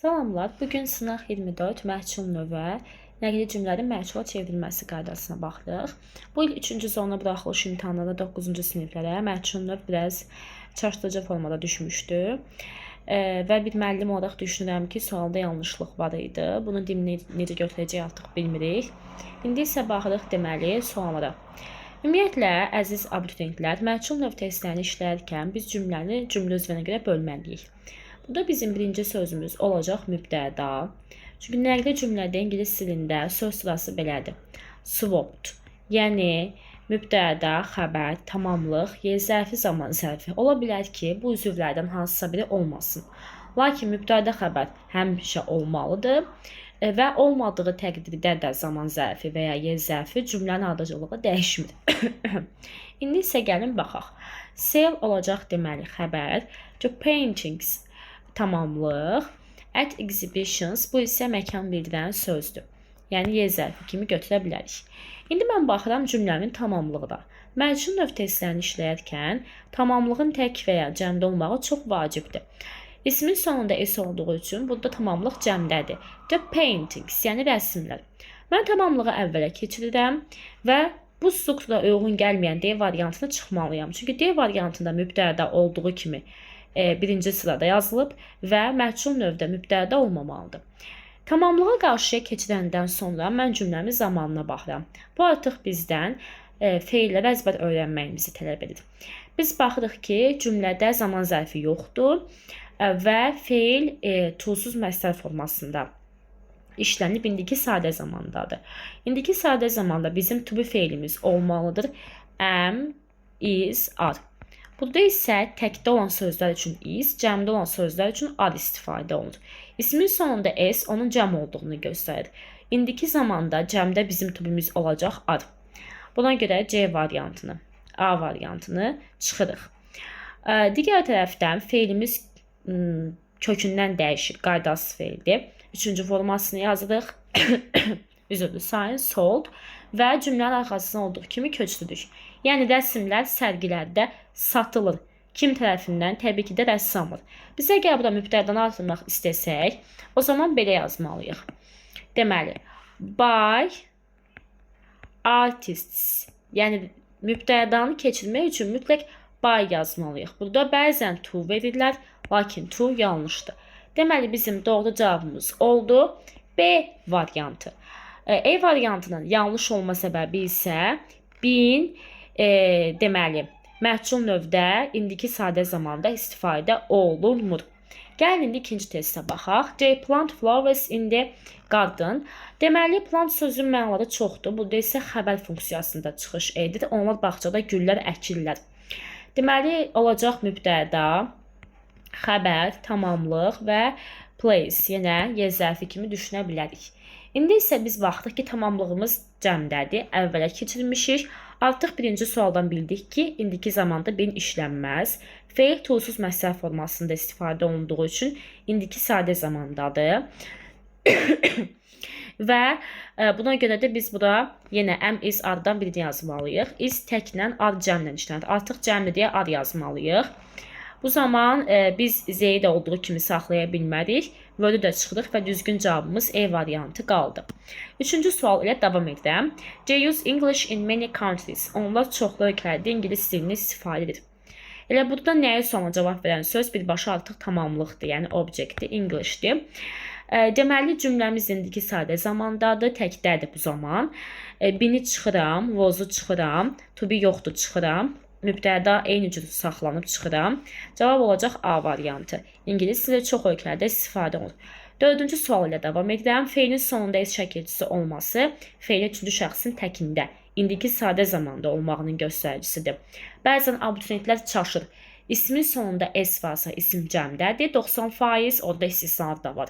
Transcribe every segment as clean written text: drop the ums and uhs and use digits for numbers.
Salamlar. Bugün sınaq 24 məhsul növə nəqli cümlənin məhdula çevrilməsi qaydasına baxdıq. Bu il 3-cü zona buraxılış imtahanlarında 9-cu siniflərə məhdsul növ biraz çaşdırıcı formada düşmüşdü. Və bir müəllim olaraq düşünürəm ki, sualda yanlışlıq var idi. Bunu necə götürəcək artıq bilmirik. İndi isə baxırıq deməli suallara. Ümumiyyətlə, əziz abituriyentlər, məhdsul növ testlərini işləyərkən biz cümləni cümlə üzvünə görə bölməliyik. Burada bizim birinci sözümüz olacaq mübtəda. Çünki nəqli cümlədə ingilis dilində söz sırası belədir. Swapped, yəni mübtəda, xəbər, tamamlıq, yer zərfi, zaman zərfi. Ola bilər ki, bu üzvlərdən hansısa biri olmasın. Lakin mübtəda xəbər həmişə olmalıdır və olmadığı təqdirdə də zaman zərfi və ya yer zərfi cümlənin ardıcılığı dəyişmir. İndi isə gəlin baxaq. Sale olacaq deməli xəbər. The paintings tamamlıq. At exhibitions, bu isə məkan bildirən sözdür. Yəni yer zərfi kimi götürə bilərik. İndi mən baxıram cümləmin tamamlığına. Məhdsul növ testlərini işləyərkən tamamlığın tək və ya cəmdə olmağı çox vacibdir. İsmin sonunda s olduğu üçün burada tamamlıq cəmdədir. The paintings, yəni rəsmlər. Mən tamamlığı əvvələ keçirirəm və bu struktura uyğun gəlməyən D variantını çıxmalıyam. Çünki D variantında mübtəda olduğu kimi birinci sırada yazılıb və məhdsul növdə mübtəda olmamalıdır. Tamamlığa qarşıya keçirəndən sonra mən cümləmin zamanına baxıram. Bu artıq bizdən feilləri əzbər öyrənməyimizi tələb edir. Biz baxırıq ki, cümlədə zaman zərfi yoxdur və feil tulsuz məsəl formasında işlənib indiki sadə zamandadır. İndiki sadə zamanda bizim to be feilimiz olmalıdır. Am, is, are. Burada isə təkdə olan sözlər üçün is, cəmdə olan sözlər üçün are istifadə olunur. İsmin sonunda s onun cəm olduğunu göstərir. İndiki zamanda cəmdə bizim tubimiz olacaq are. Buna görə C variantını, A variantını çıxırıq. Digər tərəfdən feilimiz kökündən dəyişir, qaydasız feildir. Üçüncü formasını yazırıq. Üzrlü sayın, sold və cümlənin arxasında olduğu kimi köçürürük. Yəni rəsmlər sərgilərdə satılır. Kim tərəfindən? Təbii ki də rəssamdır. Biz əgər burada mübtədanı artırmaq istəsək, o zaman belə yazmalıyıq. Deməli, by artists. Yəni mübtədanı keçirmək üçün mütləq by yazmalıyıq. Burada bəzən to verirlər, lakin to yanlışdır. Deməli bizim doğru cavabımız oldu B variantı. E variantının yanlış olma səbəbi isə bin deməli məhdsul növdə indiki sadə zamanda istifadə olunmur. Gəlin indi ikinci testə baxaq. They plant flowers in the garden. Deməli plant sözünün mənaları çoxdur. Burada isə xəbər funksiyasında çıxış edir. Onlar bağçada güllər əkirlər. Deməli olacaq mübtəda, xəbər, tamamlıq və place, yenə yer zərfi kimi düşünə bilərik. İndi isə biz baxdıq ki, tamamlığımız cəmdədir, əvvələ keçirmişik. Artıq birinci sualdan bildik ki, indiki zamanda bin işlənməz. Feil tulsuz məsəl formasında istifadə olunduğu üçün indiki sadə zamandadır. Və buna görə də biz bura yenə am, is, are-dan birini yazmalıyıq. Is təklə, are cəmlə işlənir. Artıq cəmli deyə are yazmalıyıq. Bu zaman biz Z-yi də olduğu kimi saxlaya bilmərik. Völü də çıxırıq və düzgün cavabımız E variantı qaldı. Üçüncü sual ilə davam edirəm. They use English in many countries. Onlar çoxlu ölkələrdə ingilis dilini istifadə edir. Elə burada nəyə sualına cavab verən söz birbaşa artıq tamamlıqdır, yəni objectdir, Englishdir. Deməli cümləmiz indiki sadə zamandadır, təkdədir bu zaman. Bini çıxıram, was-u çıxıram, to be yoxdur çıxıram. Mübtəda eyni cür saxlanıb çıxıram. Cavab olacaq A variantı. İngilis dili çox ölkələrdə istifadə olunur. Dördüncü sual ilə davam edirəm. Feilin sonunda s şəkilçisi olması feilin üçüncü şəxsin təkində, indiki sadə zamanda olmağının göstəricisidir. Bəzən abituriyentlər çaşır. İsmin sonunda s varsa isim cəmdədir. 90% orada istisnalar da var.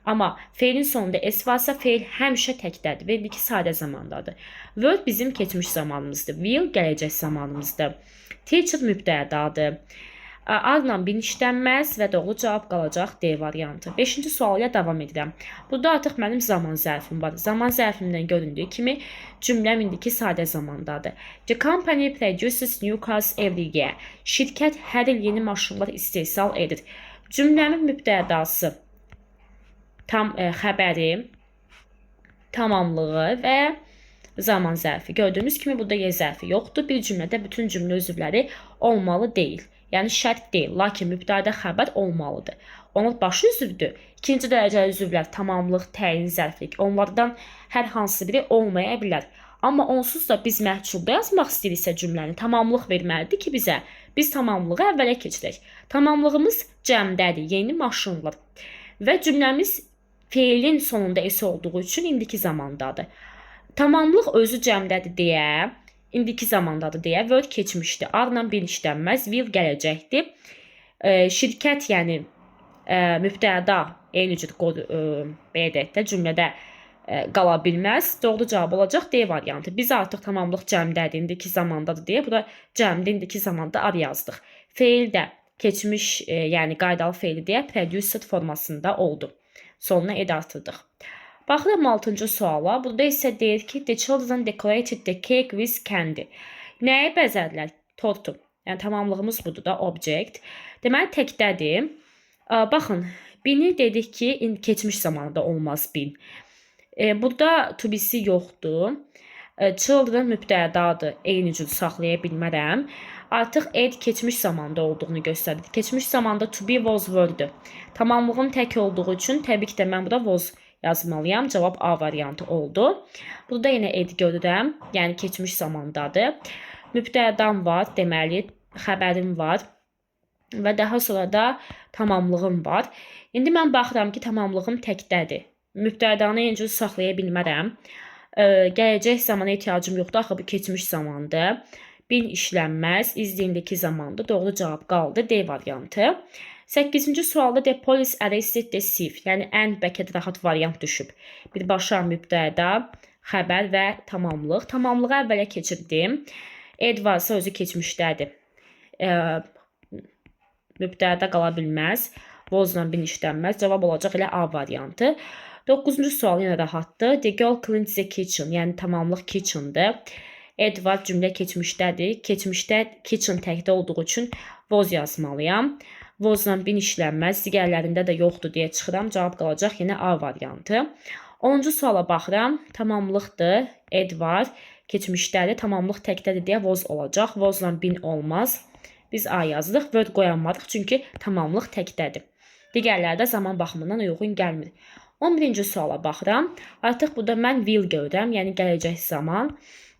Amma feilin sonunda s varsa feil həmişə təkdədir və indiki sadə zamandadır. Will bizim keçmiş zamanımızdır. Will gələcək zamanımızdır. Teacher mübtədadır. Adla bin işlənməz və doğru cavab qalacaq D variantı. 5-ci sual ilə davam edirəm. Burada artıq mənim zaman zərfim var. Zaman zərfimdən göründüyü kimi cümləm indiki sadə zamandadır. The company produces new cars every year. Şirkət hər il yeni maşınlar istehsal edir. Cümləmin mübtədası xəbəri, tamamlığı və zaman zərfi. Gördüyünüz kimi burada Y zərfi yoxdur. Bir cümlədə bütün cümlə üzvləri olmalı deyil. Yəni şərt deyil, lakin mübtəda xəbər olmalıdır. Onun başı üzvdür. İkinci dərəcəli üzvlər tamamlıq, təyin, zərflik. Onlardan hər hansı biri olmaya bilər. Amma onsuz da biz məhculda yazmaq istəyiriksə cümləni tamamlıq verməlidir ki bizə. Biz tamamlığı əvvələ keçirək. Tamamlığımız cəmdədir, yeni maşınlar. Və cümləmiz feilin sonunda es olduğu üçün indiki zamandadır. Tamamlıq özü cəmdədir deyə, indiki zamandadır deyə word keçmişdir. Arla bir işlənməz, will gələcəkdir. Şirkət, yəni mübtəda eyni cür belə deyək də cümlədə qala bilməz. Doğru cavab olacaq D variantı. Biz artıq tamamlıq cəmdədir, indiki zamandadır deyə burada cəmdə indiki zamanda ar yazdıq. Feil də keçmiş, yəni qaydalı feili deyə produced formasında oldu. Sonuna ed artırdıq. Baxırıq 6-cı suala. Burada isə deyir ki, the children decorated the cake with candy. Nəyi bəzədilər? Tortu. Yəni tamamlığımız budur da, object. Deməli təkdədir. Baxın, bini dedik ki, keçmiş zamanında olmaz bin. Burada to be-si yoxdur. Children mübtədadır. Eyni cür saxlaya bilmərəm. Artıq ed keçmiş zamanda olduğunu göstərir. Keçmiş zamanda to be was were-dür. Tamamlığım tək olduğu üçün təbii ki də mən burada was yazmalıyam. Cavab A variantı oldu. Burada yenə ed görürəm. Yəni keçmiş zamandadır. Mübtədam var, deməli xəbərim var. Və daha sonra da tamamlığım var. İndi mən baxıram ki, tamamlığım təkdədir. Mübtədanı eyni cür saxlaya bilmərəm. Gələcək zamana ehtiyacım yoxdur. Axı bu keçmiş zamandır. Bin işlənməz, izliyindəki zamandır. Doğru cavab qaldı D variantı. 8-ci sualda the police arrested the thief. Yəni ən bəlkə də rahat variant düşüb. Birbaşa mübtəda, xəbər və tamamlıq. Tamamlığı əvvələ keçirdim. Ed varsa özü keçmişdədir. Mübtəda qala bilməz. Vozla bin işlənməz. Cavab olacaq elə A variantı. 9-cu sual yenə rahatdır. The girl cleans the kitchen. Yəni tamamlıq kitchen'dır. Ed var, cümlə keçmişdədir. Keçmişdə kitchen təkdə olduğu üçün voz yazmalıyam. Vozla bin işlənməz. Digərlərində də yoxdur deyə çıxıram. Cavab qalacaq yenə A variantı. 10-cu suala baxıram. Tamamlıqdır. Ed var. Keçmişdədir. Tamamlıq təkdədir deyə voz olacaq. Vozla bin olmaz. Biz A yazdıq. Word qoyanmadıq çünki tamamlıq təkdədir. Digərlərdə zaman baxımından uyğun gəlmir. 11-ci suala baxıram. Artıq burada mən will görürəm, yəni gələcək zaman.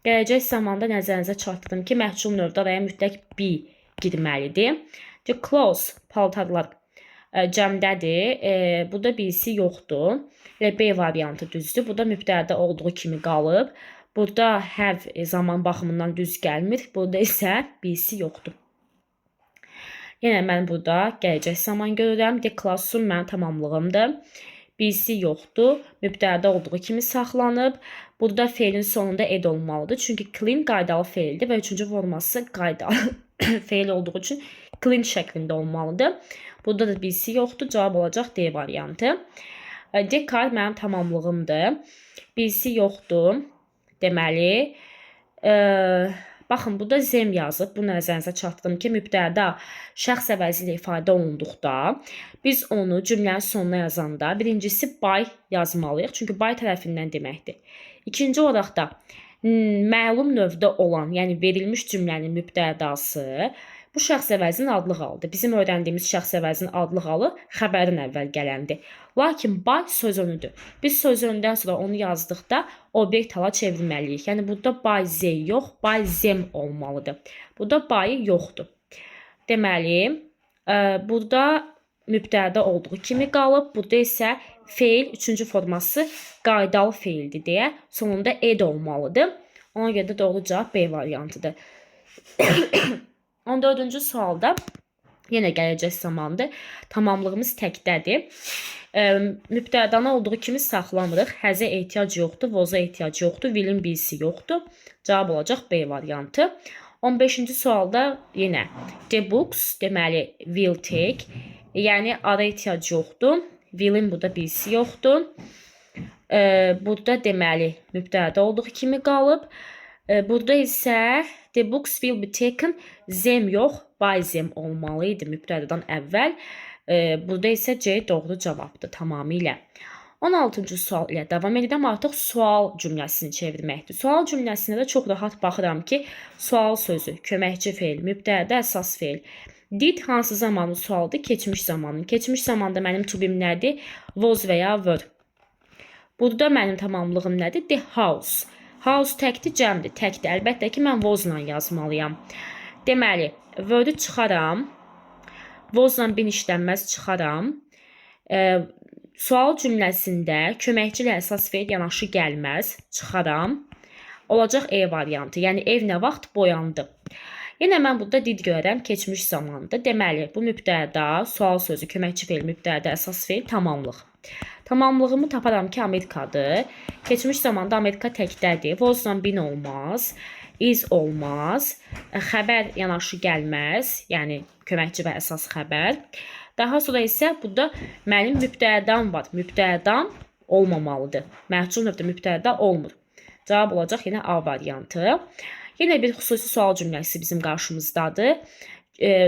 Gələcək zamanda nəzərinizə çatdırdım ki, məhcul növdə araya mütləq be girməlidir. The clothes, paltarlar cəmdədir. Burada birisi yoxdur. Elə B variantı düzdür. Burada mübtəda olduğu kimi qalıb. Burada have zaman baxımından düz gəlmir. Burada isə birisi yoxdur. Yenə mən burada gələcək zaman görürəm. The classroom mənim tamamlığımdır. Birisi yoxdur. Mübtəda olduğu kimi saxlanıb. Burada feilin sonunda ed olmalıdır. Çünki clean qaydalı feildir və üçüncü forması qaydalı feil olduğu üçün clean şəklində olmalıdır. Burada da birisi yoxdur. Cavab olacaq D variantı. The car mənim tamamlığımdır. Birisi yoxdur. Deməli, baxın, burada zem yazıb. Bunu nəzərinizə çatdırdım ki, mübtəda şəxs əvəzi ilə ifadə olunduqda biz onu cümlənin sonuna yazanda birincisi by yazmalıyıq. Çünki by tərəfindən deməkdir. İkinci olaraq da məlum növdə olan, yəni verilmiş cümlənin mübtədası bu şəxs əvəzinin adlıq halıdır. Bizim öyrəndiyimiz şəxs əvəzinin adlıq halı xəbərin əvvəl gələndir. Lakin by söz önüdür. Biz söz önündən sonra onu yazdıqda obyekt hala çevirməliyik. Yəni burada by z yox, by zem olmalıdır. Burada by yoxdur. Deməli, burada mübtəda olduğu kimi qalıb. Burada isə feil üçüncü forması qaydalı feildir deyə sonunda ed olmalıdır. Ona görə də doğru cavab B variantıdır. 14-cü sualda yenə gələcək zamandır. Tamamlığımız təkdədir. Mübtədanı olduğu kimi saxlamırıq. Həzə ehtiyac yoxdur, voza ehtiyac yoxdur, willin birisi yoxdur. Cavab olacaq B variantı. 15-ci sualda yenə the books, deməli will take. Yəni ara ehtiyac yoxdur. Willin burada birisi yoxdur. Burada deməli mübtəda olduğu kimi qalıb. Burada isə the books will be taken. Zem yox, by zem olmalı idi mübtədadan əvvəl. Burada isə C doğru cavabdır tamamilə. 16-cı sual ilə davam edirəm. Artıq sual cümləsini çevirməkdir. Sual cümləsinə də çox rahat baxıram ki, sual sözü, köməkçi feil, mübtədə əsas feil. Did hansı zamanın sualdır? Keçmiş zamanın. Keçmiş zamanda mənim to be nədir? Was və ya were. Burada mənim tamamlığım nədir? The house. House təkdir, cəmdir, təkdir. Əlbəttə ki, mən was-la yazmalıyam. Deməli, were-ü çıxaram. Was-la bin işlənməz çıxaram. Sual cümləsində köməkçi ilə əsas feil yanaşı gəlməz, çıxaram. Olacaq E variantı. Yəni ev nə vaxt boyandı. Yenə mən burada did görərəm, keçmiş zamandır. Deməli, bu mübtəda, sual sözü, köməkçi feil, mübtəda, əsas feil, tamamlıq. Tamamlığımı taparam ki, Amerikadır. Keçmiş zamanda Amerika təkdədir. Was-la bin olmaz. Is olmaz. Xəbər yanaşı gəlməz. Yəni köməkçi və əsas xəbər. Daha sonra isə burada mənim mübtədam var. Mübtədam olmamalıdır. Məhcul növdə mübtəda olmur. Cavab olacaq yenə A variantı. Yenə bir xüsusi sual cümləsi bizim qarşımızdadır.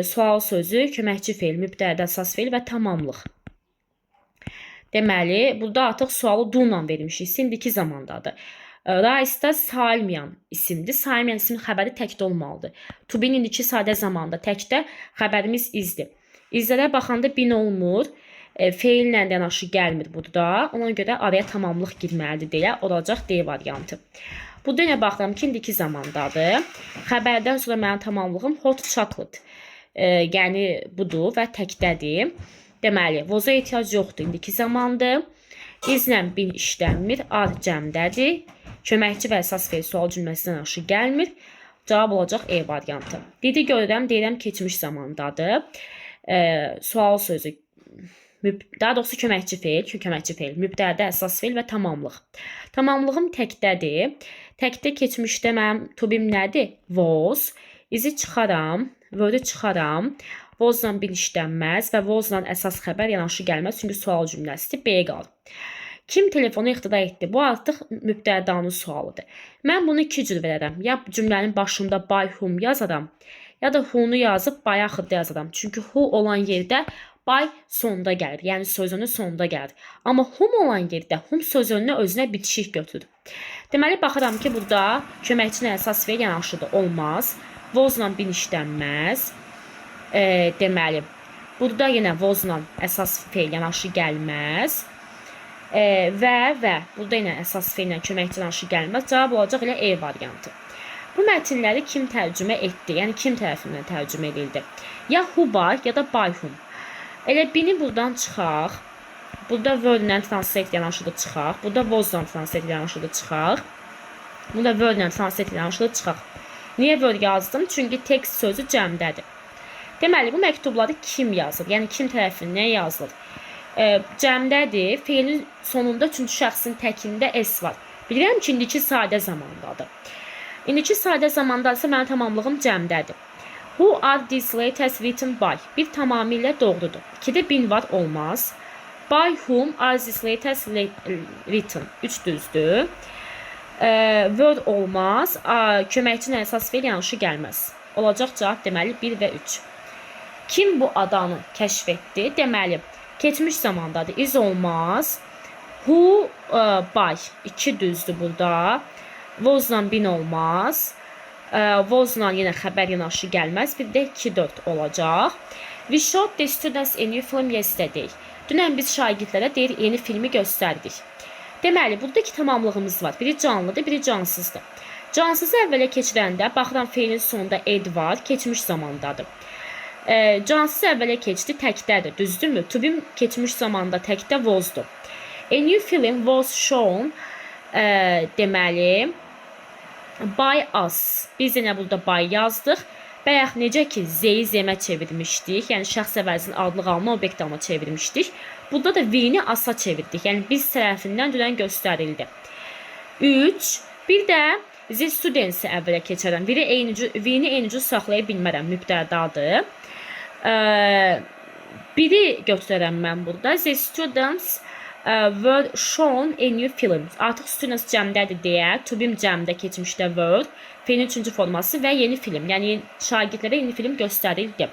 Sual sözü, köməkçi feil, mübtəda, əsas feil və tamamlıq. Deməli, burada artıq sualı do-la vermişik. İndiki zamandadır. Rice-da sayılmayan isimdir. Sayılmayan isimin xəbəri təkdə olmalıdır. To be indiki sadə zamanda təkdə xəbərimiz izdir. İzlərə baxanda bin olmur. Feillə yanaşı gəlmir burada. Ona görə araya tamamlıq girməlidir deyə olacaq D variantı. Burada yenə baxıram ki, indiki zamandadır. Xəbərdən sonra mənim tamamlığım hot chocolate. Yəni budur və təkdədir. Deməli, was-a ehtiyac yoxdur, indiki zamandır. İzlə bin işlənmir, ad cəmdədir. Köməkçi və əsas feil sual cümləsindən yanaşı gəlmir. Cavab olacaq E variantı. Didi görürəm, deyirəm keçmiş zamandadır. Sual sözü, daha doğrusu köməkçi feil, mübtədə, əsas feil və tamamlıq. Tamamlığım təkdədir. Təkdə keçmişdə mənim to be nədir? Was. İzi çıxaram, were-ü çıxaram. Was-la bin işlənməz və was-la əsas xəbər yanaşı gəlməz. Çünki sual cümləsidir. B qalır. Kim telefonu ixtira etdi? Bu artıq mübtədanın sualıdır. Mən bunu iki cür verərəm. Ya cümlənin başında by whom yazaram, ya da who-nu yazıb by axırda yazaram. Çünki who olan yerdə by sonda gəlir. Yəni sözünün sonda gəlir. Amma whom olan yerdə whom sözünü özünə bitişik götürür. Deməli, baxıram ki, burada köməkçinin əsas feil yanaşıdır. Olmaz. Was-la bin işlənməz. Deməli, burada yenə was-la əsas feil yanaşı gəlməz. Və burada yenə əsas feillə köməkçi yanaşı gəlməz. Cavab olacaq elə E variantı. Bu mətinləri kim tərcümə etdi? Yəni kim tərəfindən tərcümə edildi? Ya who by, ya da by whom. Elə bini buradan çıxaq. Burada were-lə translate yanaşıda çıxaq. Burada was-la translate yanaşıda çıxaq. Burada were-lə translate yanaşıda çıxaq. Niyə were yazdım? Çünki text sözü cəmdədir. Deməli, bu məktubları kim yazır? Yəni kim tərəfindən yazılır? Cəmdədir. Feilin sonunda üçüncü şəxsin təkində S var. Bilirəm ki, indiki sadə zamandadır. İndiki sadə zamanda isə mənim tamamlığım cəmdədir. Who are these letters written by? Bir tamamilə doğrudur. İkidə bin var, olmaz. By whom are these letters written? 3 düzdür. Word olmaz. Köməkçinin əsas feil yanlışı gəlməz. Olacaq cavab deməli 1 və 3. Kim bu adanı kəşf etdi? Deməli, keçmiş zamandadır. Is olmaz. Who by 2 düzdür burada. Was-la bin olmaz. Was-la yenə xəbər yanaşı gəlməz. Bir də 2-4 olacaq. We showed the students a new film yesterday. Dünən biz şagirdlərə yeni filmi göstərdik. Deməli, burada iki tamamlığımız var. Biri canlıdır, biri cansızdır. Cansızı əvvələ keçirəndə, baxıram feilin sonunda ed var, keçmiş zamandadır. Cansız əvvələ keçdi, təkdədir, düzdürmü? To be keçmiş zamanda təkdə was'dur. A new film was shown, deməli, by us. Biz yenə burada by yazdıq. Bayaq necə ki, Z-yi Z-mə çevirmişdik, yəni şəxs əvəzinin adlıq alma obyekt alma çevirmişdik. Burada da V-ni asa çevirdik, yəni biz tərəfindən dünən göstərildi. 3. Bir də the students-i əvvələ keçərəm. V-ni eyni cür saxlaya bilmərəm, mübtədadır. Biri götürərəm mən burada. The students were shown a new film. Artıq students cəmdədir deyə, to be cəmdə keçmişdə were, feilin 3-cü forması və yeni film. Yəni şagirdlərə yeni film göstərildi.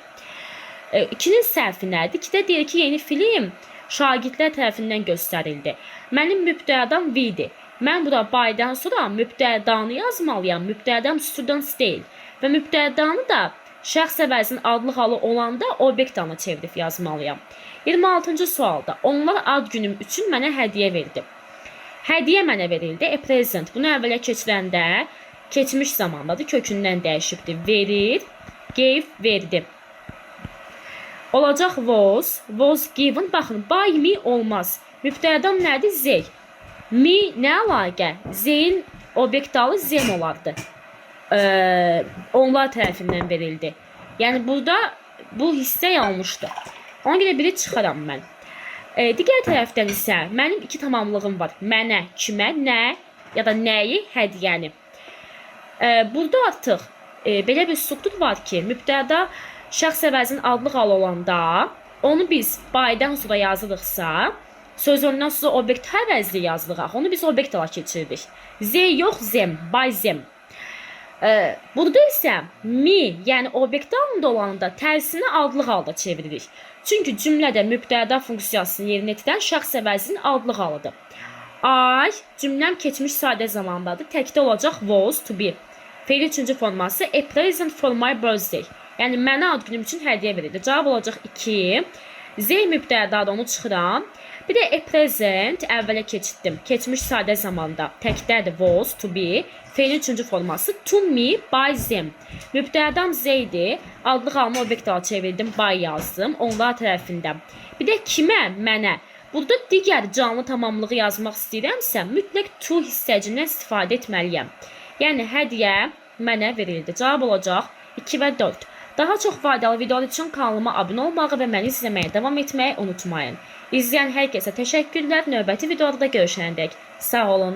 2-nin səhvi nədir? 2-də deyir ki, yeni film şagirdlər tərəfindən göstərildi. Mənim mübtədam V-dir. Mən bura by'dan sonra mübtədanı yazmalıyam. Mübtədam students deyil. Və mübtədanı da şəxs əvəzinin adlı halı olanda obyekt adına çevirib yazmalıyam. 26-cı sualda onlar ad günüm üçün mənə hədiyyə verdi. Hədiyyə mənə verildi. A present. Bunu əvvələ keçirəndə keçmiş zamandadır. Kökündən dəyişibdir. Verir, gave, verdi. Olacaq was given. Baxın, by me olmaz. Mübtədam nədir? Zey. Me nə əlaqə? Zeyin obyektalı zem olardı. Onlar tərəfindən verildi. Yəni burada bu hissə yanlışdır. Ona görə biri çıxaram mən. Digər tərəfdən isə mənim 2 tamamlığım var. Mənə, kimə, nə ya da nəyi, hədiyyəni. Burada artıq belə bir struktur var ki, mübtəda şəxs əvəzinin adlı hal olanda onu biz by'dan sonra yazırıqsa, söz ondan sonra obyekt əvəzli yazırıq. Onu biz obyekt ala keçiririk. Zey yox, zem, by zem. Burada isə me, yəni obyekt halında olanda tərsini adlı halda çeviririk. Çünki cümlədə mübtəda funksiyasını yerinə yetirən şəxs əvəzinin adlı halıdır. I, cümləm keçmiş sadə zamandadır. Təkdə olacaq was, to be. Feil 3-cü forması a present for my birthday. Yəni mənə ad günüm üçün hədiyyə verildi. Cavab olacaq 2. Zey mübtədadır, onu çıxıram. Bir də a present əvvələ keçirdim. Keçmiş sadə zamanda təkdədir was, to be. Feilin 3-cü forması to me by them. Mübtədam zeydi. Adlı halımı obyekt ala çevirdim, by yazdım. Onlar tərəfindən. Bir də kimə? Mənə. Burada digər canlı tamamlığı yazmaq istəyirəmsə, mütləq to hissəcindən istifadə etməliyəm. Yəni hədiyyə mənə verildi. Cavab olacaq 2 və 4. Daha çox faydalı videolar üçün kanalıma abunə olmağı və məni izləməyə davam etməyi unutmayın. İzləyən hər kəsə təşəkkürlər. Növbəti videoda görüşəndək. Sağ olun.